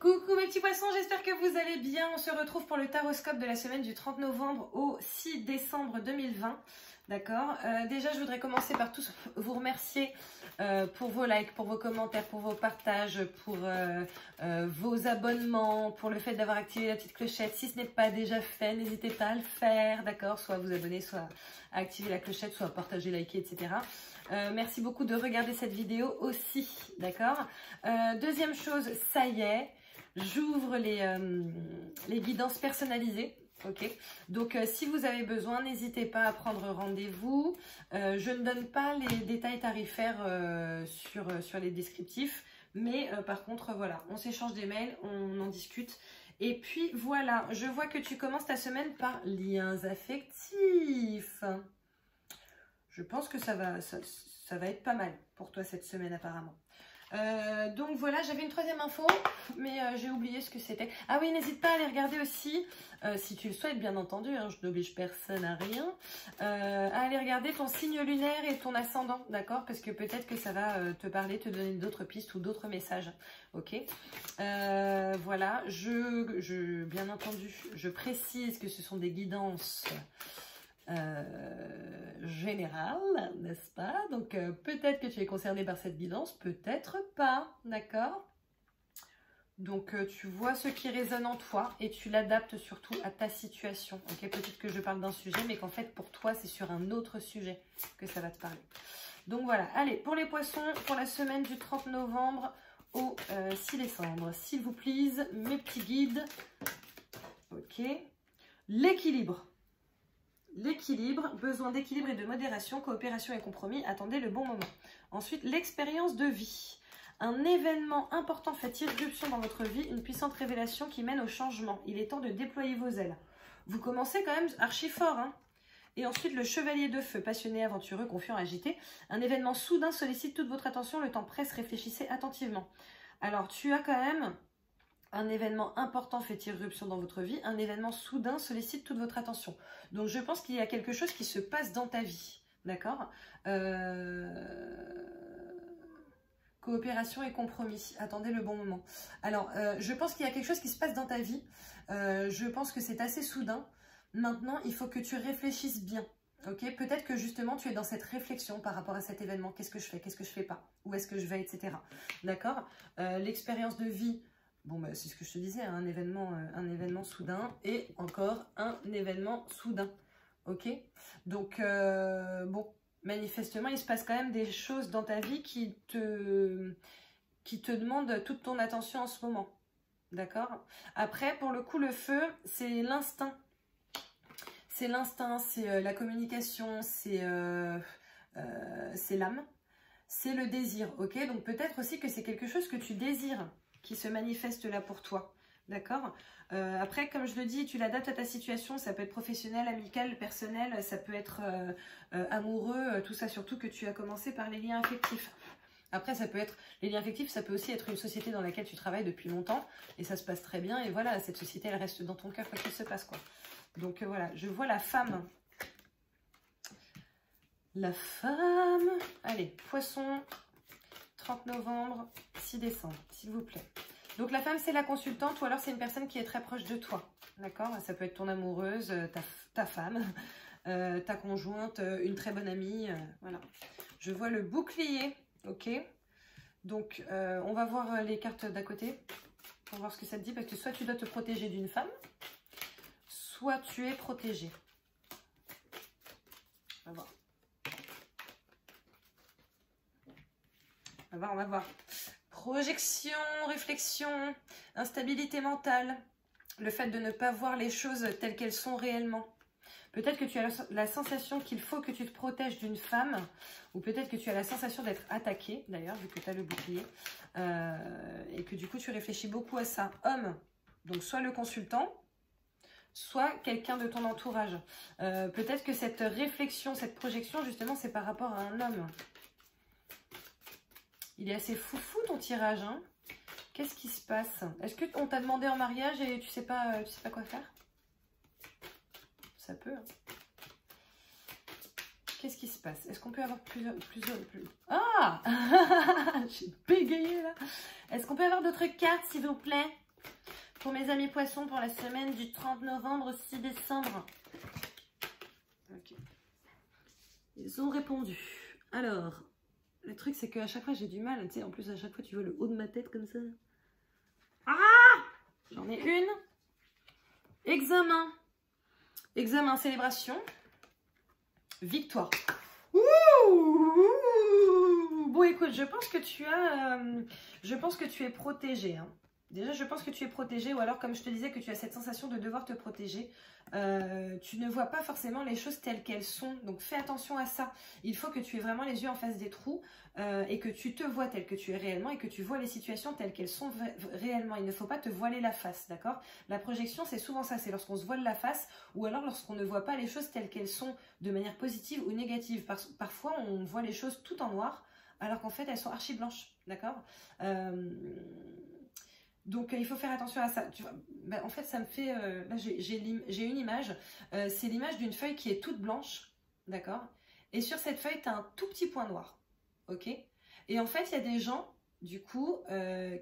Coucou mes petits poissons, j'espère que vous allez bien. On se retrouve pour le taroscope de la semaine du 30 novembre au 6 décembre 2020. D'accord. Déjà, je voudrais commencer par tous vous remercier pour vos likes, pour vos commentaires, pour vos partages, pour vos abonnements, pour le fait d'avoir activé la petite clochette. Si ce n'est pas déjà fait, n'hésitez pas à le faire. D'accord. Soit à vous abonner, soit à activer la clochette, soit à partager, liker, etc. Merci beaucoup de regarder cette vidéo aussi. D'accord. Deuxième chose, ça y est. J'ouvre les guidances personnalisées, ok. Donc, si vous avez besoin, n'hésitez pas à prendre rendez-vous. Je ne donne pas les détails tarifaires sur les descriptifs, mais par contre, voilà, on s'échange des mails, on en discute. Et puis, voilà, je vois que tu commences ta semaine par liens affectifs. Je pense que ça va être pas mal pour toi cette semaine, apparemment. Donc voilà, j'avais une troisième info, mais j'ai oublié ce que c'était. Ah oui, n'hésite pas à aller regarder aussi, si tu le souhaites bien entendu, hein, je n'oblige personne à rien, à aller regarder ton signe lunaire et ton ascendant, d'accord? Parce que peut-être que ça va te parler, te donner d'autres pistes ou d'autres messages, ok? Voilà, bien entendu, je précise que ce sont des guidances générale, n'est-ce pas? Donc peut-être que tu es concerné par cette guidance, peut-être pas, d'accord? Donc tu vois ce qui résonne en toi et tu l'adaptes surtout à ta situation, ok? Peut-être que je parle d'un sujet, mais qu'en fait pour toi c'est sur un autre sujet que ça va te parler. Donc voilà, allez, pour les poissons, pour la semaine du 30 novembre au 6 décembre, s'il vous plaît, mes petits guides, ok? L'équilibre. L'équilibre, besoin d'équilibre et de modération, coopération et compromis, attendez le bon moment. Ensuite, l'expérience de vie. Un événement important fait irruption dans votre vie, une puissante révélation qui mène au changement. Il est temps de déployer vos ailes. Vous commencez quand même archi fort, hein. Et ensuite, le chevalier de feu, passionné, aventureux, confiant, agité. Un événement soudain sollicite toute votre attention, le temps presse, réfléchissez attentivement. Alors, tu as quand même... un événement important fait irruption dans votre vie, un événement soudain sollicite toute votre attention. Donc je pense qu'il y a quelque chose qui se passe dans ta vie, d'accord? Coopération et compromis, attendez le bon moment. Alors, je pense qu'il y a quelque chose qui se passe dans ta vie, je pense que c'est assez soudain. Maintenant, il faut que tu réfléchisses bien. Ok, peut-être que justement tu es dans cette réflexion par rapport à cet événement. Qu'est-ce que je fais? Qu'est-ce que je fais pas? Où est-ce que je vais? Etc. D'accord? L'expérience de vie. Bon, bah, c'est ce que je te disais, hein, un événement soudain et encore un événement soudain. Ok? Donc, bon, manifestement, il se passe quand même des choses dans ta vie qui te demandent toute ton attention en ce moment. D'accord? Après, pour le coup, le feu, c'est l'instinct. C'est l'instinct, c'est la communication, c'est l'âme, c'est le désir. Ok? Donc, peut-être aussi que c'est quelque chose que tu désires, qui se manifeste là pour toi, d'accord? Après, comme je le dis, tu l'adaptes à ta situation, ça peut être professionnel, amical, personnel, ça peut être amoureux, tout ça, surtout que tu as commencé par les liens affectifs. Après, ça peut être, les liens affectifs, ça peut aussi être une société dans laquelle tu travailles depuis longtemps, et ça se passe très bien, et voilà, cette société, elle reste dans ton cœur quoi qu'il se passe, quoi. Donc voilà, je vois la femme. La femme, allez, poisson, 30 novembre, 6 décembre, s'il vous plaît. Donc la femme, c'est la consultante ou alors c'est une personne qui est très proche de toi. D'accord? Ça peut être ton amoureuse, ta femme, ta conjointe, une très bonne amie. Voilà. Je vois le bouclier. Ok? Donc on va voir les cartes d'à côté pour voir ce que ça te dit. Parce que soit tu dois te protéger d'une femme, soit tu es protégé. On va voir. On va voir. Projection, réflexion, instabilité mentale, le fait de ne pas voir les choses telles qu'elles sont réellement. Peut-être que tu as la sensation qu'il faut que tu te protèges d'une femme, ou peut-être que tu as la sensation d'être attaqué, d'ailleurs, vu que tu as le bouclier, et que du coup tu réfléchis beaucoup à ça. Homme, donc soit le consultant, soit quelqu'un de ton entourage. Peut-être que cette réflexion, cette projection, justement, c'est par rapport à un homme. Il est assez foufou ton tirage, hein. Qu'est-ce qui se passe? Est-ce qu'on t'a demandé en mariage et tu sais pas quoi faire? Ça peut. Hein. Qu'est-ce qui se passe? Est-ce qu'on peut avoir plusieurs... Ah j'ai bégayé là. Est-ce qu'on peut avoir d'autres cartes, s'il vous plaît? Pour mes amis poissons, pour la semaine du 30 novembre au 6 décembre. Ok. Ils ont répondu. Alors, le truc c'est qu'à chaque fois j'ai du mal. Tu sais, en plus à chaque fois tu vois le haut de ma tête comme ça. Ah! J'en ai une. Examen. Examen, célébration. Victoire. Ouh! Bon écoute, je pense que tu es protégée. Hein. Déjà, je pense que tu es protégée, ou alors, comme je te disais, que tu as cette sensation de devoir te protéger. Tu ne vois pas forcément les choses telles qu'elles sont. Donc, fais attention à ça. Il faut que tu aies vraiment les yeux en face des trous et que tu te vois tel que tu es réellement et que tu vois les situations telles qu'elles sont réellement. Il ne faut pas te voiler la face, d'accord? La projection, c'est souvent ça. C'est lorsqu'on se voile la face ou alors lorsqu'on ne voit pas les choses telles qu'elles sont de manière positive ou négative. Parfois, on voit les choses tout en noir alors qu'en fait, elles sont archi blanches, d'accord? Donc, il faut faire attention à ça. Tu vois, ben, en fait, ça me fait... là, j'ai une image. C'est l'image d'une feuille qui est toute blanche. D'accord? Et sur cette feuille, tu as un tout petit point noir. Ok? Et en fait, il y a des gens, du coup,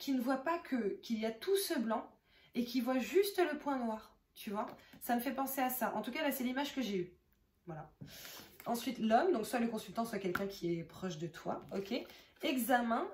qui ne voient pas qu'il y a tout ce blanc et qui voient juste le point noir. Tu vois? Ça me fait penser à ça. En tout cas, là, c'est l'image que j'ai eue. Voilà. Ensuite, l'homme, donc soit le consultant, soit quelqu'un qui est proche de toi. Ok? Examen,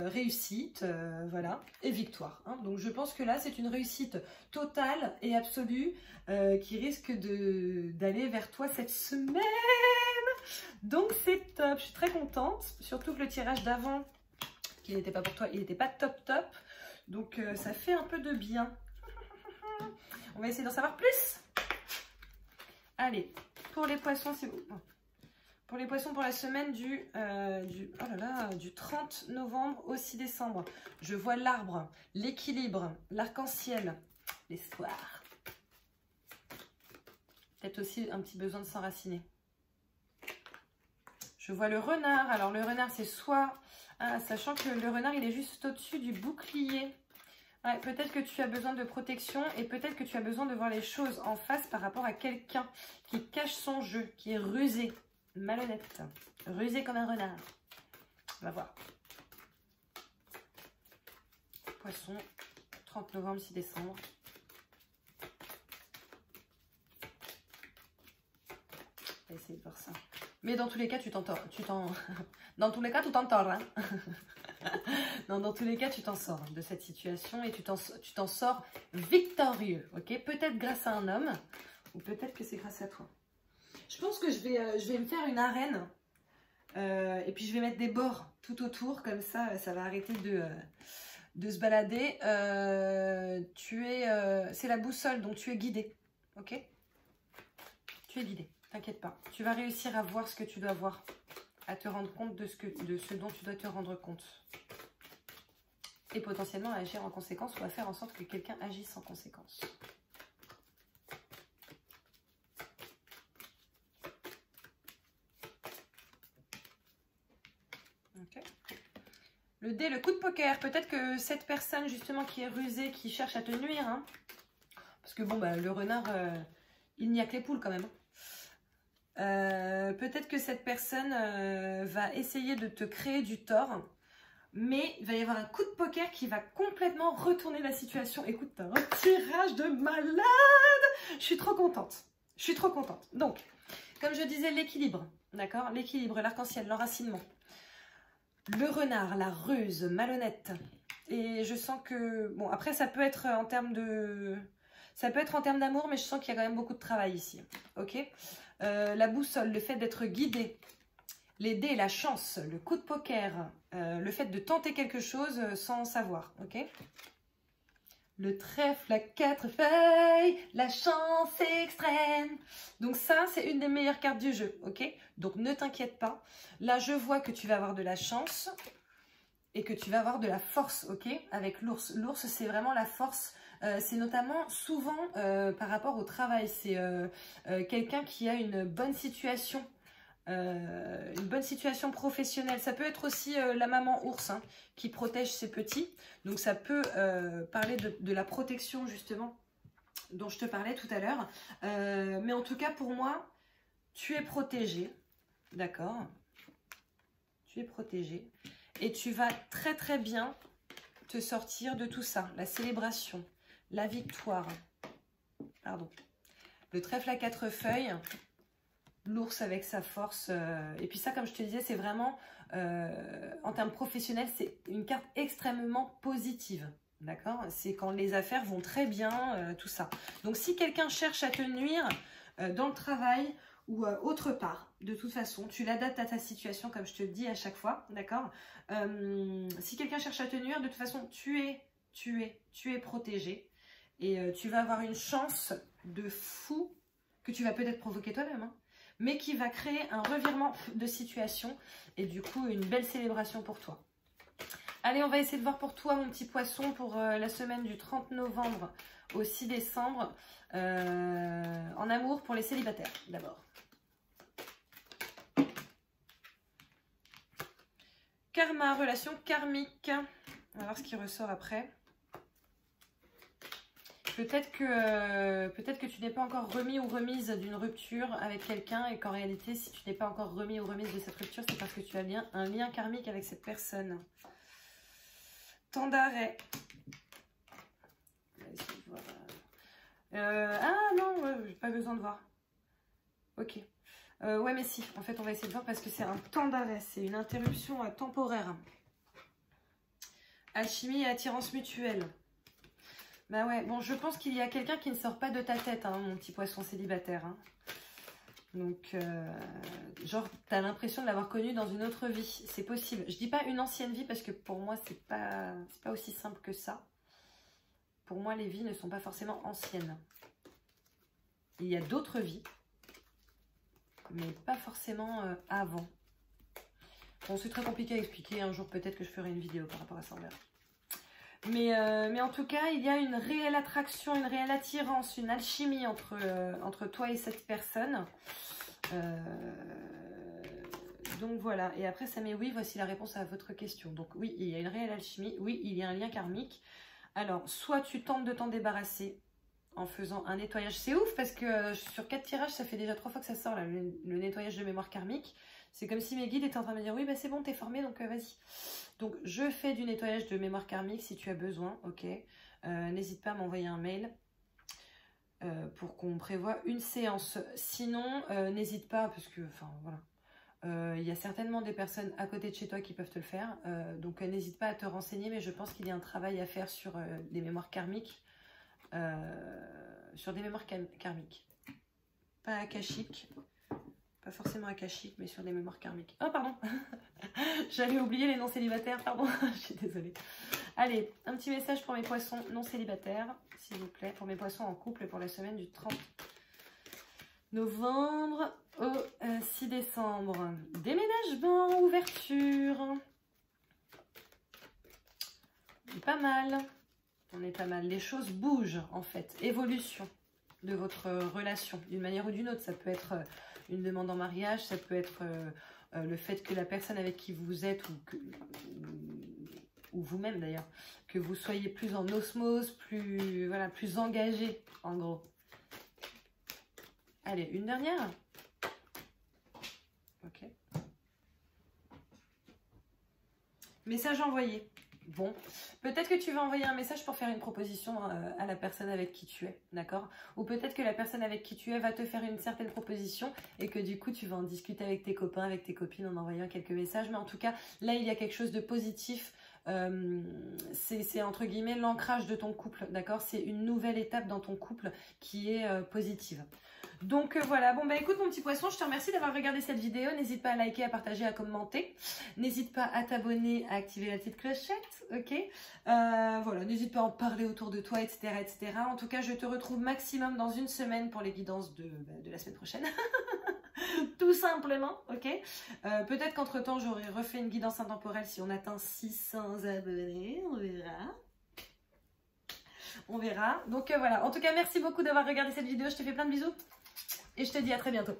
réussite, voilà, et victoire. Hein. Donc je pense que là, c'est une réussite totale et absolue qui risque d'aller vers toi cette semaine. Donc c'est top, je suis très contente. Surtout que le tirage d'avant, qui n'était pas pour toi, il n'était pas top. Donc ça fait un peu de bien. On va essayer d'en savoir plus. Allez, pour les poissons, c'est bon. Pour les poissons, pour la semaine du 30 novembre au 6 décembre, je vois l'arbre, l'équilibre, l'arc-en-ciel, l'espoir. Peut-être aussi un petit besoin de s'enraciner. Je vois le renard. Alors le renard, c'est soit... Ah, sachant que le renard, il est juste au-dessus du bouclier. Ouais, peut-être que tu as besoin de protection et peut-être que tu as besoin de voir les choses en face par rapport à quelqu'un qui cache son jeu, qui est rusé. Malhonnête, rusé comme un renard. On va voir. Poisson, 30 novembre, 6 décembre. On va essayer de voir ça. Mais dans tous les cas, dans tous les cas, tu t'en sors. Hein. Non, dans tous les cas, tu t'en sors de cette situation et tu t'en sors victorieux. Ok? Peut-être grâce à un homme ou peut-être que c'est grâce à toi. Je pense que je vais me faire une arène et puis je vais mettre des bords tout autour, comme ça va arrêter de se balader. C'est la boussole, donc tu es guidé, ok? Tu es guidé, t'inquiète pas. Tu vas réussir à voir ce que tu dois voir, à te rendre compte de ce dont tu dois te rendre compte. Et potentiellement agir en conséquence ou à faire en sorte que quelqu'un agisse en conséquence. Okay. Le dé, le coup de poker. Peut-être que cette personne justement qui est rusée, qui cherche à te nuire, hein, parce que bon, bah, le renard, il n'y a que les poules quand même. Peut-être que cette personne va essayer de te créer du tort, mais il va y avoir un coup de poker qui va complètement retourner la situation. Écoute, t'as un tirage de malade. Je suis trop contente. Je suis trop contente. Donc, comme je disais, l'équilibre, d'accord? L'équilibre, l'arc-en-ciel, l'enracinement. Le renard, la ruse, malhonnête. Et je sens que... Bon, après, ça peut être en termes de... Ça peut être en termes d'amour, mais je sens qu'il y a quand même beaucoup de travail ici. Ok? La boussole, le fait d'être guidé. Les dés, la chance, le coup de poker. Le fait de tenter quelque chose sans savoir. Ok? Le trèfle, la 4 feuilles, la chance extrême. Donc ça, c'est une des meilleures cartes du jeu, ok? Donc ne t'inquiète pas. Là, je vois que tu vas avoir de la chance et que tu vas avoir de la force, ok? Avec l'ours. L'ours, c'est vraiment la force. C'est notamment souvent par rapport au travail. C'est quelqu'un qui a une bonne situation. Une bonne situation professionnelle. Ça peut être aussi la maman ours hein, qui protège ses petits. Donc ça peut parler de la protection justement dont je te parlais tout à l'heure. Mais en tout cas pour moi, tu es protégé. D'accord? Tu es protégé. Et tu vas très très bien te sortir de tout ça. La célébration, la victoire. Pardon. Le trèfle à 4 feuilles. L'ours avec sa force. Et puis ça, comme je te disais, c'est vraiment, en termes professionnels, c'est une carte extrêmement positive. D'accord? C'est quand les affaires vont très bien, tout ça. Donc, si quelqu'un cherche à te nuire dans le travail ou autre part, de toute façon, tu l'adaptes à ta situation, comme je te le dis à chaque fois. D'accord? Si quelqu'un cherche à te nuire, de toute façon, tu es protégé. Et tu vas avoir une chance de fou que tu vas peut-être provoquer toi-même, hein, mais qui va créer un revirement de situation et du coup une belle célébration pour toi. Allez, on va essayer de voir pour toi, mon petit poisson, pour la semaine du 30 novembre au 6 décembre, en amour pour les célibataires, d'abord. Karma, relation karmique. On va voir ce qui ressort après. Peut-être que tu n'es pas encore remis ou remise d'une rupture avec quelqu'un et qu'en réalité, si tu n'es pas encore remis ou remise de cette rupture, c'est parce que tu as un lien karmique avec cette personne. Temps d'arrêt. Ah non, j'ai pas besoin de voir. Ok. Ouais, mais si. En fait, on va essayer de voir parce que c'est un temps d'arrêt. C'est une interruption temporaire. Alchimie et attirance mutuelle. Bah ouais, bon, je pense qu'il y a quelqu'un qui ne sort pas de ta tête, hein, mon petit poisson célibataire. Hein. Donc, genre, t'as l'impression de l'avoir connu dans une autre vie. C'est possible. Je dis pas une ancienne vie parce que pour moi, c'est pas aussi simple que ça. Pour moi, les vies ne sont pas forcément anciennes. Il y a d'autres vies, mais pas forcément avant. Bon, c'est très compliqué à expliquer. Un jour, peut-être que je ferai une vidéo par rapport à ça, on verra. Mais en tout cas, il y a une réelle attraction, une réelle attirance, une alchimie entre toi et cette personne. Donc voilà, et après ça met oui, voici la réponse à votre question. Donc oui, il y a une réelle alchimie, oui, il y a un lien karmique. Alors, soit tu tentes de t'en débarrasser en faisant un nettoyage. C'est ouf parce que sur 4 tirages, ça fait déjà 3 fois que ça sort, là, le nettoyage de mémoire karmique. C'est comme si mes guides étaient en train de me dire, oui, bah c'est bon, t'es formé, donc vas-y. Donc, je fais du nettoyage de mémoire karmique si tu as besoin, ok. N'hésite pas à m'envoyer un mail pour qu'on prévoie une séance. Sinon, n'hésite pas, parce que, enfin, voilà. Il y a certainement des personnes à côté de chez toi qui peuvent te le faire. Donc, n'hésite pas à te renseigner, mais je pense qu'il y a un travail à faire sur des mémoires karmiques. Sur des mémoires karmiques. Pas akashiques. Pas forcément akashique, mais sur des mémoires karmiques. Oh, pardon. J'avais oublié les non célibataires, pardon. Je suis désolée. Allez, un petit message pour mes poissons non célibataires, s'il vous plaît. Pour mes poissons en couple pour la semaine du 30 novembre au 6 décembre. Déménagement, ouverture. Pas mal. On est pas mal. Les choses bougent, en fait. Évolution de votre relation, d'une manière ou d'une autre. Ça peut être une demande en mariage, ça peut être le fait que la personne avec qui vous êtes, ou vous-même d'ailleurs, que vous soyez plus en osmose, plus engagé, en gros. Allez, une dernière. Ok. Message envoyé. Bon, peut-être que tu vas envoyer un message pour faire une proposition à la personne avec qui tu es, d'accord? Ou peut-être que la personne avec qui tu es va te faire une certaine proposition et que du coup, tu vas en discuter avec tes copains, avec tes copines en envoyant quelques messages. Mais en tout cas, là, il y a quelque chose de positif. C'est entre guillemets l'ancrage de ton couple, d'accord? C'est une nouvelle étape dans ton couple qui est positive. Donc voilà, bon bah écoute mon petit poisson, je te remercie d'avoir regardé cette vidéo. N'hésite pas à liker, à partager, à commenter. N'hésite pas à t'abonner, à activer la petite clochette, ok? Voilà, n'hésite pas à en parler autour de toi, etc., etc. En tout cas, je te retrouve maximum dans une semaine pour les guidances de la semaine prochaine. Tout simplement, ok? Peut-être qu'entre-temps, j'aurai refait une guidance intemporelle si on atteint 600 abonnés, on verra. On verra. Donc voilà, en tout cas, merci beaucoup d'avoir regardé cette vidéo. Je te fais plein de bisous et je te dis à très bientôt.